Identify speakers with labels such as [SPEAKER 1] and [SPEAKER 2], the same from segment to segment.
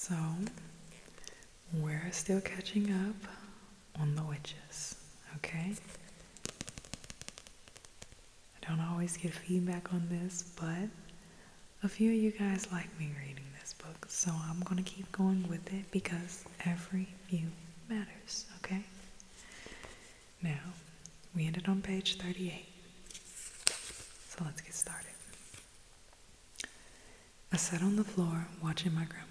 [SPEAKER 1] So, we're still catching up on the witches, okay? I don't always get feedback on this, but a few of you guys like me reading this book, so I'm gonna keep going with it because every view matters, okay? Now, we ended on page 38, so let's get started. I sat on the floor watching my grandmother.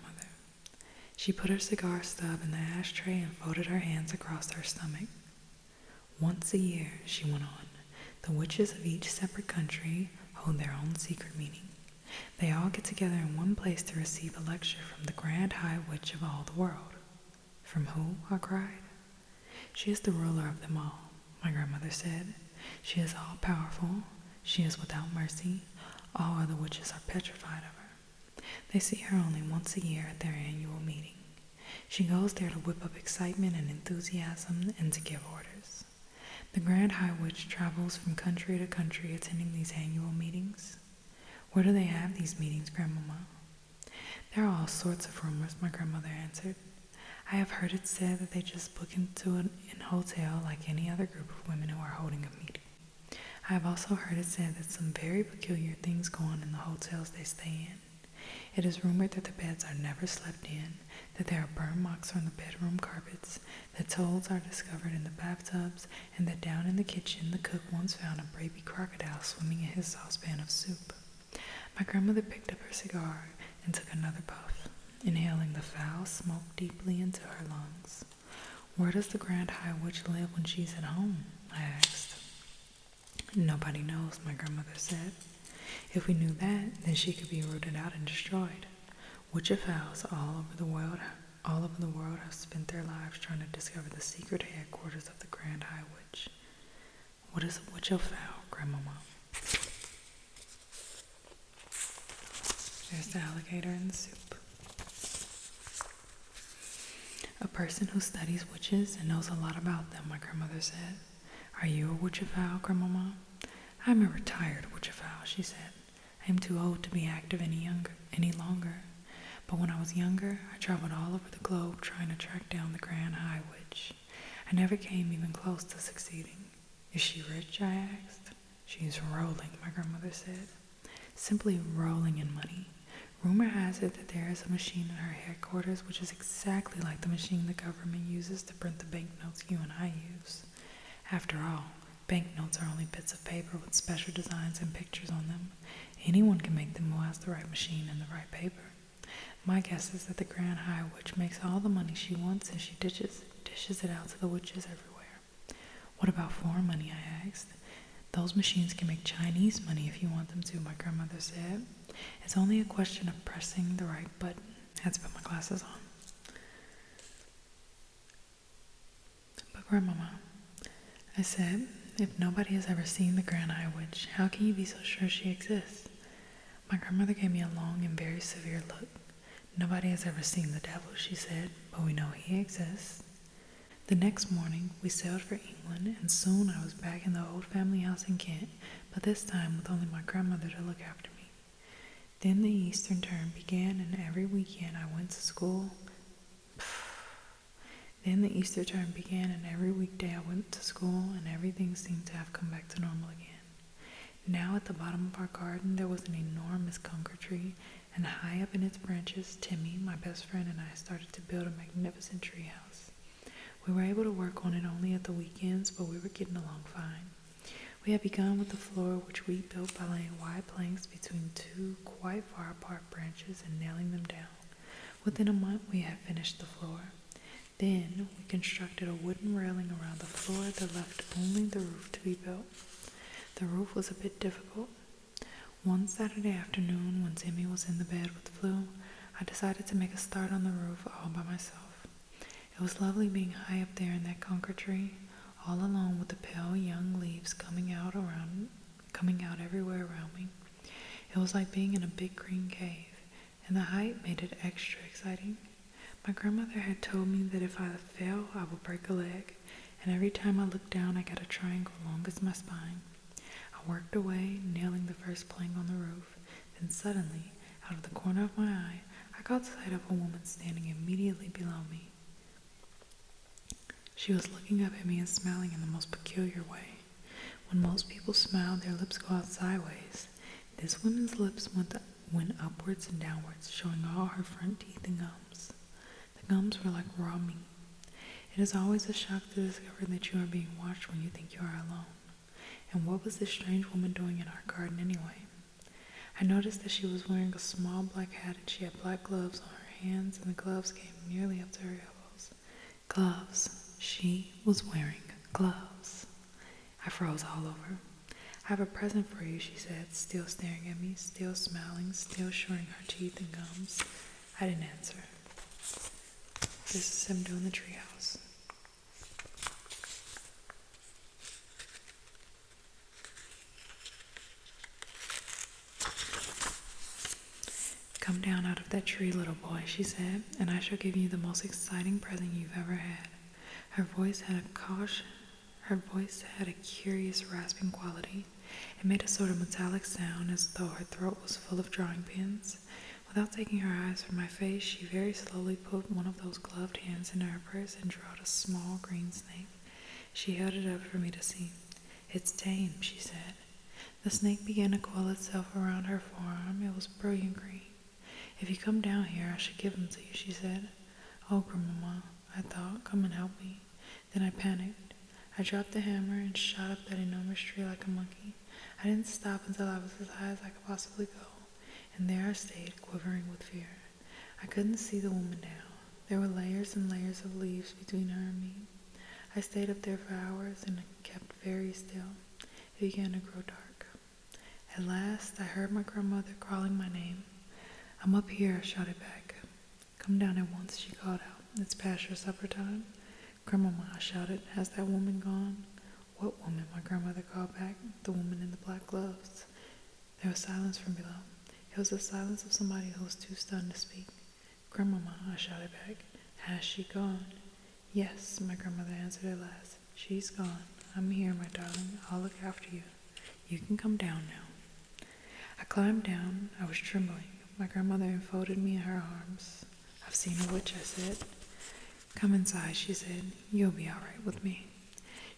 [SPEAKER 1] She put her cigar stub in the ashtray and folded her hands across her stomach. Once a year, she went on, the witches of each separate country hold their own secret meeting. They all get together in one place to receive a lecture from the Grand High Witch of all the world. From who? I cried. She is the ruler of them all, my grandmother said. She is all-powerful. She is without mercy. All other witches are petrified of her. They see her only once a year at their annual meeting. She goes there to whip up excitement and enthusiasm and to give orders. The Grand High Witch travels from country to country attending these annual meetings. Where do they have these meetings, Grandmama? There are all sorts of rumors, my grandmother answered. I have heard it said that they just book into an hotel like any other group of women who are holding a meeting. I have also heard it said that some very peculiar things go on in the hotels they stay in. It is rumored that the beds are never slept in, that there are burn marks on the bedroom carpets, that toads are discovered in the bathtubs, and that down in the kitchen the cook once found a baby crocodile swimming in his saucepan of soup. My grandmother picked up her cigar and took another puff, inhaling the foul smoke deeply into her lungs. Where does the Grand High Witch live when she's at home? I asked. Nobody knows, my grandmother said. If we knew that, then she could be rooted out and destroyed. Witchophiles all over the world have spent their lives trying to discover the secret headquarters of the Grand High Witch. What is a witchophile, Grandmama? There's the alligator in the soup. A person who studies witches and knows a lot about them, my grandmother said. Are you a witchophile, Grandmama? I'm a retired witchophile, she said. I am too old to be active any longer. But when I was younger, I traveled all over the globe trying to track down the Grand High Witch. I never came even close to succeeding. Is she rich? I asked. She's rolling, my grandmother said. Simply rolling in money. Rumor has it that there is a machine in her headquarters which is exactly like the machine the government uses to print the banknotes you and I use. After all, banknotes are only bits of paper with special designs and pictures on them. Anyone can make them who has the right machine and the right paper. My guess is that the Grand High Witch makes all the money she wants and she dishes it out to the witches everywhere. What about foreign money, I asked. Those machines can make Chinese money if you want them to, my grandmother said. It's only a question of pressing the right button. I had to put my glasses on. But Grandmama, I said, if nobody has ever seen the Grand High Witch, how can you be so sure she exists? My grandmother gave me a long and very severe look. Nobody has ever seen the devil, she said, but we know he exists. The next morning, we sailed for England, and soon I was back in the old family house in Kent, but this time with only my grandmother to look after me. Then the Eastern term began, and every weekend I went to school. Then the Easter term began, and every weekday I went to school, and everything seemed to have come back to normal again. Now at the bottom of our garden there was an enormous conker tree, and high up in its branches, Timmy, my best friend, and I started to build a magnificent tree house. We were able to work on it only at the weekends, but we were getting along fine. We had begun with the floor, which we built by laying wide planks between two quite far apart branches and nailing them down. Within a month we had finished the floor. Then we constructed a wooden railing around the floor that left only the roof to be built. The roof was a bit difficult. One Saturday afternoon, when Timmy was in the bed with the flu, I decided to make a start on the roof all by myself. It was lovely being high up there in that conker tree, all alone with the pale young leaves coming out everywhere around me. It was like being in a big green cave, and the height made it extra exciting. My grandmother had told me that if I fell, I would break a leg, and every time I looked down, I got a triangle long as my spine. I worked away, nailing the first plank on the roof. Then suddenly, out of the corner of my eye, I caught sight of a woman standing immediately below me. She was looking up at me and smiling in the most peculiar way. When most people smile, their lips go out sideways. This woman's lips went upwards and downwards, showing all her front teeth and gums. The gums were like raw meat. It is always a shock to discover that you are being watched when you think you are alone. And what was this strange woman doing in our garden anyway? I noticed that she was wearing a small black hat and she had black gloves on her hands, and the gloves came nearly up to her elbows. Gloves. She was wearing gloves. I froze all over. I have a present for you, she said, still staring at me, still smiling, still showing her teeth and gums. I didn't answer. This is him doing the treehouse. Come down out of that tree, little boy, she said, and I shall give you the most exciting present you've ever had. Her voice had a curious rasping quality. It made a sort of metallic sound as though her throat was full of drawing pins. Without taking her eyes from my face, she very slowly put one of those gloved hands into her purse and drew out a small green snake. She held it up for me to see. It's tame, she said. The snake began to coil itself around her forearm. It was brilliant green. If you come down here, I should give him to you, she said. Oh, Grandmama, I thought, come and help me. Then I panicked. I dropped the hammer and shot up that enormous tree like a monkey. I didn't stop until I was as high as I could possibly go, and there I stayed, quivering with fear. I couldn't see the woman now. There were layers and layers of leaves between her and me. I stayed up there for hours and kept very still. It began to grow dark. At last, I heard my grandmother calling my name. I'm up here, I shouted back. Come down at once, she called out. It's past your supper time. Grandmama, I shouted, has that woman gone? What woman? My grandmother called back. The woman in the black gloves. There was silence from below. It was the silence of somebody who was too stunned to speak. Grandmama, I shouted back, has she gone? Yes, my grandmother answered at last. She's gone. I'm here, my darling. I'll look after you. You can come down now. I climbed down. I was trembling. My grandmother enfolded me in her arms. I've seen a witch, I said. Come inside, she said. You'll be all right with me.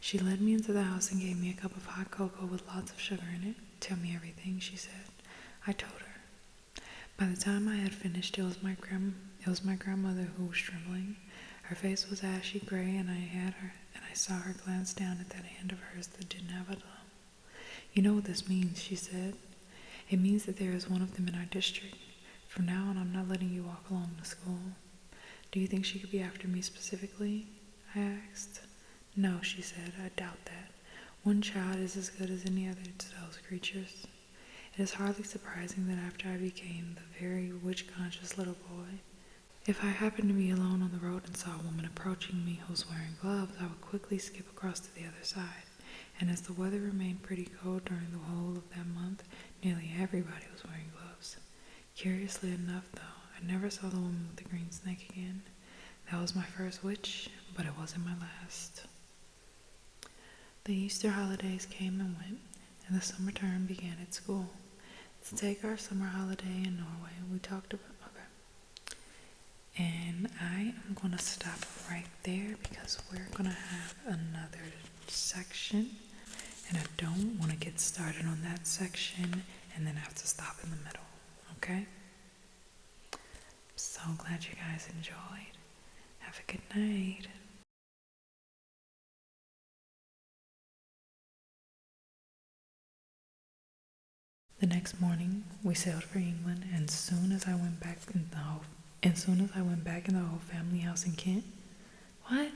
[SPEAKER 1] She led me into the house and gave me a cup of hot cocoa with lots of sugar in it. Tell me everything, she said. I told her. By the time I had finished, it was my grandmother who was trembling. Her face was ashy gray, and I saw her glance down at that hand of hers that didn't have a thumb. You know what this means, she said. It means that there is one of them in our district. From now on, I'm not letting you walk alone to school. Do you think she could be after me specifically? I asked. No, she said, I doubt that. One child is as good as any other to those creatures. It is hardly surprising that after I became the very witch-conscious little boy, if I happened to be alone on the road and saw a woman approaching me who was wearing gloves, I would quickly skip across to the other side. And as the weather remained pretty cold during the whole of that month, nearly everybody was wearing gloves. Curiously enough, though, I never saw the woman with the green snake again. That was my first witch, but it wasn't my last. The Easter holidays came and went, and the summer term began at school. To take our summer holiday in Norway, we talked about... Okay. And I am going to stop right there because we're going to have another section, and I don't want to get started on that section and then have to stop in the middle, okay? I'm so glad you guys enjoyed. Have a good night. The next morning, we sailed for England, and soon as I went back in the whole family house in Kent. What?